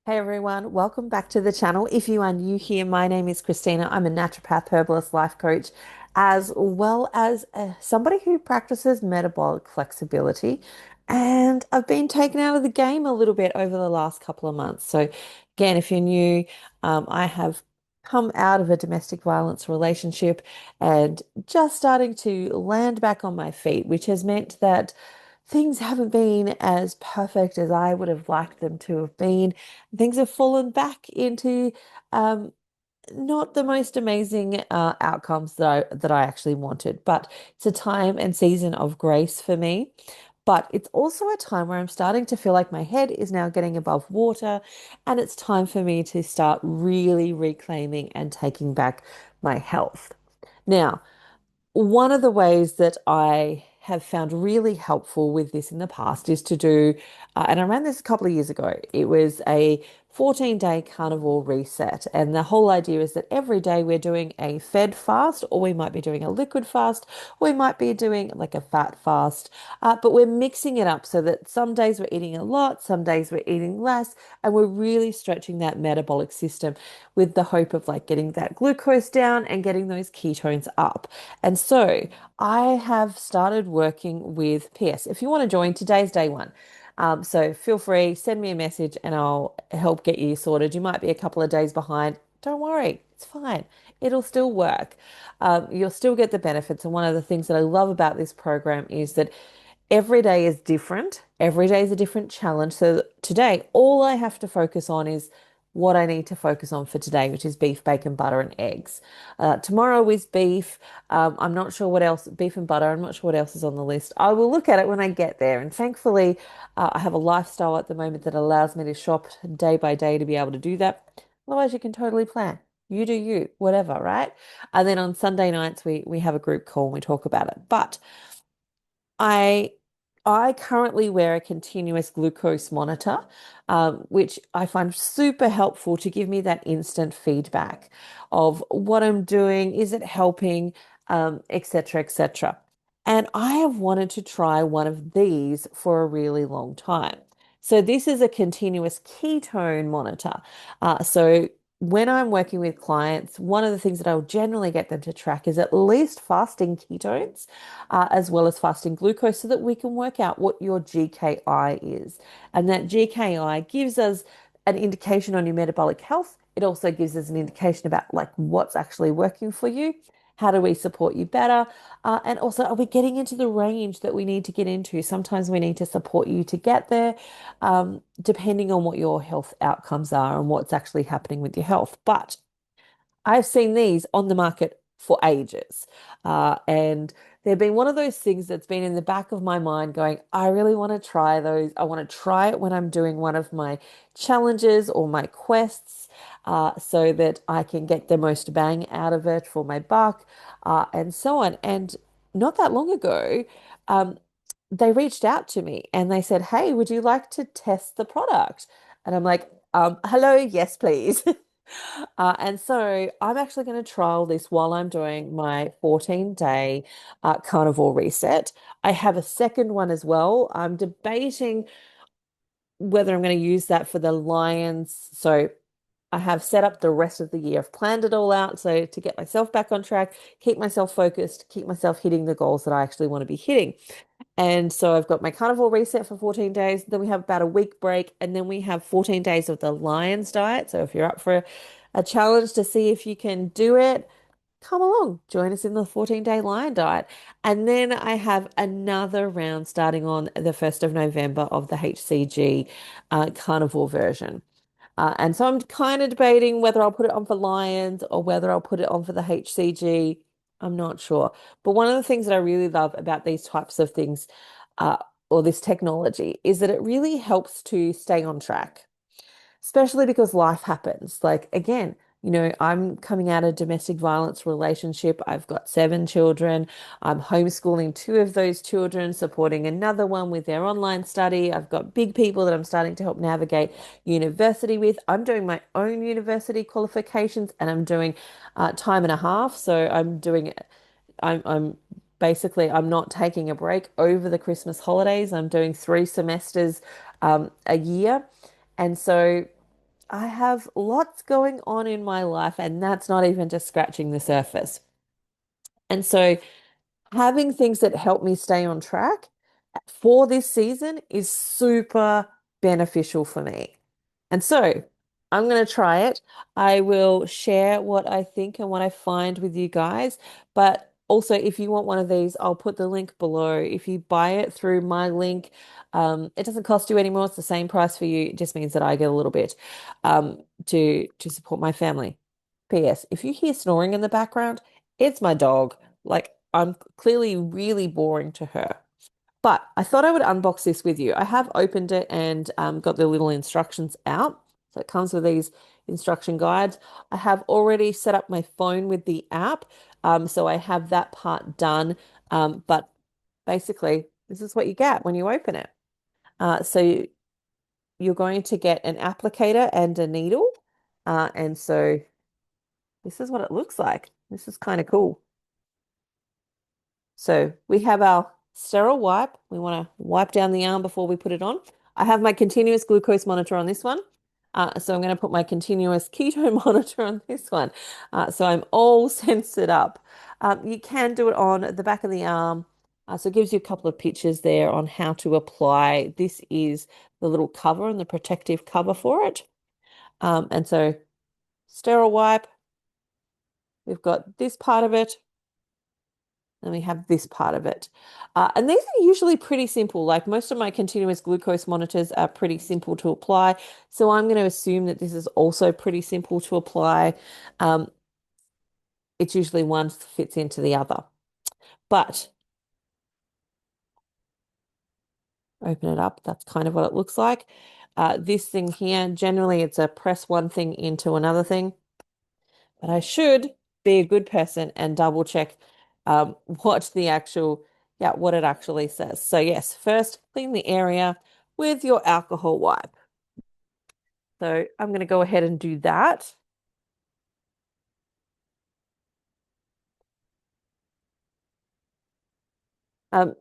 Hey everyone, welcome back to the channel. If you are new here, my name is Christina. I'm a naturopath, herbalist, life coach, as well as somebody who practices metabolic flexibility. And I've been taken out of the game a little bit over the last couple of months. So, again, if you're new, I have come out of a domestic violence relationship and just starting to land back on my feet, which has meant that things haven't been as perfect as I would have liked them to have been. Things have fallen back into um, not the most amazing outcomes that I actually wanted, but it's a time and season of grace for me. But it's also a time where I'm starting to feel like my head is now getting above water, and it's time for me to start really reclaiming and taking back my health. Now, one of the ways that I have found really helpful with this in the past is to do, and I ran this a couple of years ago. It was a 14-day carnivore reset. And the whole idea is that every day we're doing a fed fast, or we might be doing a liquid fast, or we might be doing like a fat fast. But we're mixing it up so that some days we're eating a lot, some days we're eating less, and we're really stretching that metabolic system with the hope of like getting that glucose down and getting those ketones up. And so I have started working with PS. If you want to join, today's day one. So feel free, send me a message and I'll help get you sorted. You might be a couple of days behind. Don't worry, it's fine. It'll still work. You'll still get the benefits. And one of the things that I love about this program is that every day is different. Every day is a different challenge. So today, all I have to focus on is what I need to focus on for today, which is beef, bacon, butter, and eggs. Tomorrow is beef. I'm not sure what else, beef and butter. I'm not sure what else is on the list. I will look at it when I get there. And thankfully, I have a lifestyle at the moment that allows me to shop day by day to be able to do that. Otherwise, you can totally plan. You do you, whatever, right? And then on Sunday nights, we have a group call and we talk about it. But I I currently wear a continuous glucose monitor, which I find super helpful to give me that instant feedback of what I'm doing, is it helping, etc., etc. And I have wanted to try one of these for a really long time. So this is a continuous ketone monitor. So when I'm working with clients, one of the things that I'll generally get them to track is at least fasting ketones as well as fasting glucose so that we can work out what your GKI is. And that GKI gives us an indication on your metabolic health. It also gives us an indication about like what's actually working for you. How do we support you better? And also, are we getting into the range that we need to get into? Sometimes we need to support you to get there, depending on what your health outcomes are and what's actually happening with your health. But I've seen these on the market for ages. And they've been one of those things that's been in the back of my mind going, I really want to try those. I want to try it when I'm doing one of my challenges or my quests so that I can get the most bang out of it for my buck and so on. And not that long ago, um, they reached out to me and they said, Hey, would you like to test the product? And I'm like, hello, yes, please. And so I'm actually going to trial this while I'm doing my 14-day carnivore reset. I have a second one as well. I'm debating whether I'm going to use that for the lions. So I have set up the rest of the year. I've planned it all out. So to get myself back on track, keep myself focused, keep myself hitting the goals that I actually want to be hitting. And so I've got my carnivore reset for 14 days. Then we have about a week break. And then we have 14 days of the Lions diet. So if you're up for a challenge to see if you can do it, come along, join us in the 14-day Lion diet. And then I have another round starting on the 1st of November of the HCG carnivore version. And so I'm kind of debating whether I'll put it on for Lions or whether I'll put it on for the HCG. I'm not sure. But one of the things that I really love about these types of things, uh, or this technology, is that it really helps to stay on track, especially because life happens. Like, again, I'm coming out of a domestic violence relationship. I've got 7 children. I'm homeschooling 2 of those children, supporting another one with their online study. I've got big people that I'm starting to help navigate university with. I'm doing my own university qualifications and I'm doing time and a half. So I'm basically, I'm not taking a break over the Christmas holidays. I'm doing 3 semesters a year. And so I have lots going on in my life, and that's not even just scratching the surface. And so having things that help me stay on track for this season is super beneficial for me. And so I'm going to try it. I will share what I think and what I find with you guys. But also, if you want one of these, I'll put the link below. If you buy it through my link, it doesn't cost you anymore. It's the same price for you. It just means that I get a little bit to support my family. P.S. If you hear snoring in the background, it's my dog. Like, I'm clearly really boring to her. But I thought I would unbox this with you. I have opened it and got the little instructions out. So it comes with these instruction guides. I have already set up my phone with the app. So I have that part done. But basically, this is what you get when you open it. So you're going to get an applicator and a needle. And so this is what it looks like. This is kind of cool. So we have our sterile wipe. We want to wipe down the arm before we put it on. I have my continuous glucose monitor on this one. So I'm going to put my continuous keto monitor on this one. So I'm all sensed up. You can do it on the back of the arm. So it gives you a couple of pictures there on how to apply. This is the little cover and the protective cover for it. And so sterile wipe, we've got this part of it. Then we have this part of it. And these are usually pretty simple. Like most of my continuous glucose monitors are pretty simple to apply. So I'm going to assume that this is also pretty simple to apply. Um, it's usually one fits into the other. But open it up. That's kind of what it looks like. This thing here, generally it's a press one thing into another thing. But I should be a good person and double check what the actual, yeah, what it actually says. So yes, first clean the area with your alcohol wipe. So I'm going to go ahead and do that.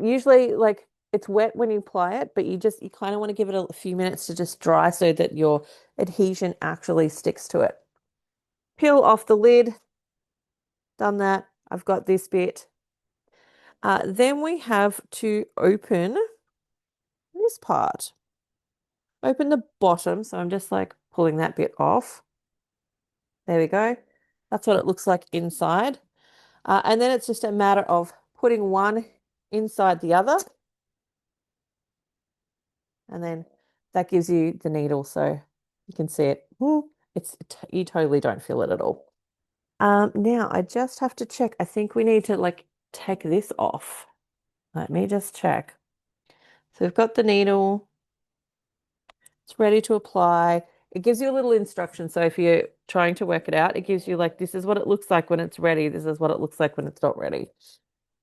Usually like it's wet when you apply it, but you kind of want to give it a few minutes to just dry so that your adhesion actually sticks to it. Peel off the lid. Done that. I've got this bit. Then we have to open this part. Open the bottom. So I'm just like pulling that bit off. There we go. That's what it looks like inside. And then it's just a matter of putting one inside the other. And then that gives you the needle. So you can see it. Ooh, you totally don't feel it at all. Now I just have to check. I think we need to like take this off. Let me just check. So we've got the needle. It's ready to apply. It gives you a little instruction. So if you're trying to work it out, it gives you like, this is what it looks like when it's ready. This is what it looks like when it's not ready.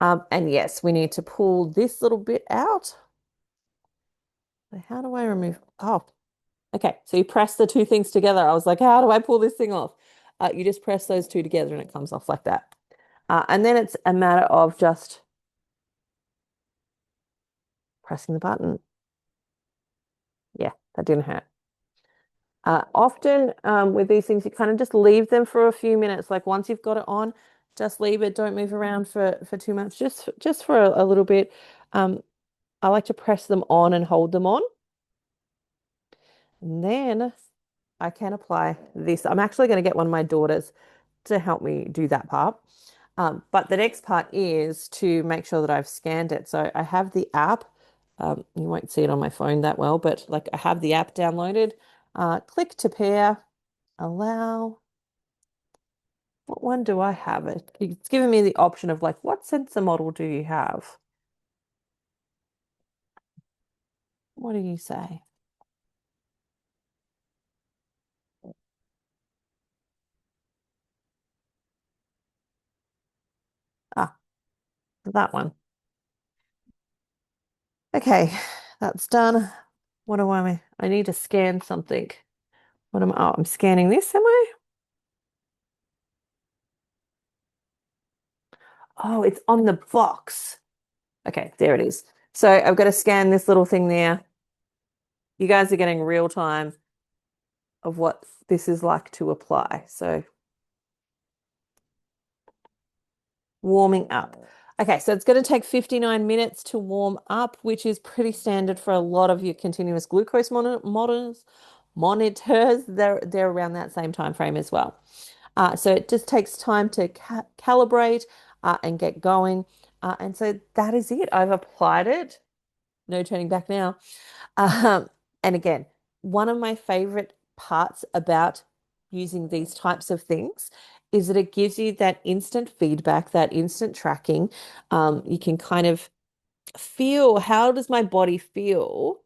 And yes, we need to pull this little bit out. So how do I remove? Oh, okay. So you press the two things together. I was like, how do I pull this thing off? You just press those two together and it comes off like that. And then it's a matter of just pressing the button. Yeah, that didn't hurt. Often with these things, you kind of just leave them for a few minutes. Like once you've got it on, just leave it. Don't move around for too much. Just for a little bit. I like to press them on and hold them on. And then I can apply this. I'm actually going to get one of my daughters to help me do that part. But the next part is to make sure that I've scanned it. So I have the app. You won't see it on my phone that well, but like I have the app downloaded. Click to pair, allow. What one do I have? It's giving me the option of like, what sensor model do you have? What do you say? Ah, that one. Okay, that's done. What do I need to scan something. Oh, I'm scanning this, am I? Oh, it's on the box. Okay, there it is. So I've got to scan this little thing there. You guys are getting real time of what this is like to apply. So warming up. Okay, so it's going to take 59 minutes to warm up, which is pretty standard for a lot of your continuous glucose monitors. They're around that same time frame as well. So it just takes time to calibrate and get going. And so that is it. I've applied it. No turning back now. Um, and again, one of my favorite parts about using these types of things is that it gives you that instant feedback, that instant tracking. You can kind of feel, how does my body feel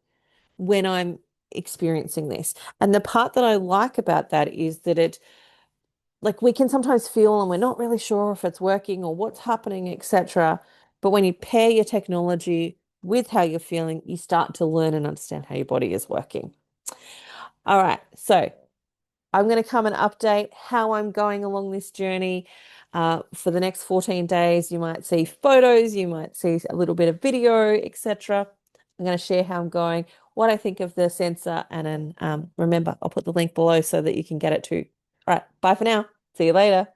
when I'm experiencing this? And the part that I like about that is that it, like, we can sometimes feel and we're not really sure if it's working or what's happening, etc. But when you pair your technology with how you're feeling, you start to learn and understand how your body is working. All right, so I'm going to come and update how I'm going along this journey. For the next 14 days, you might see photos, you might see a little bit of video, etc. I'm going to share how I'm going, what I think of the sensor, and then remember, I'll put the link below so that you can get it too. All right, bye for now. See you later.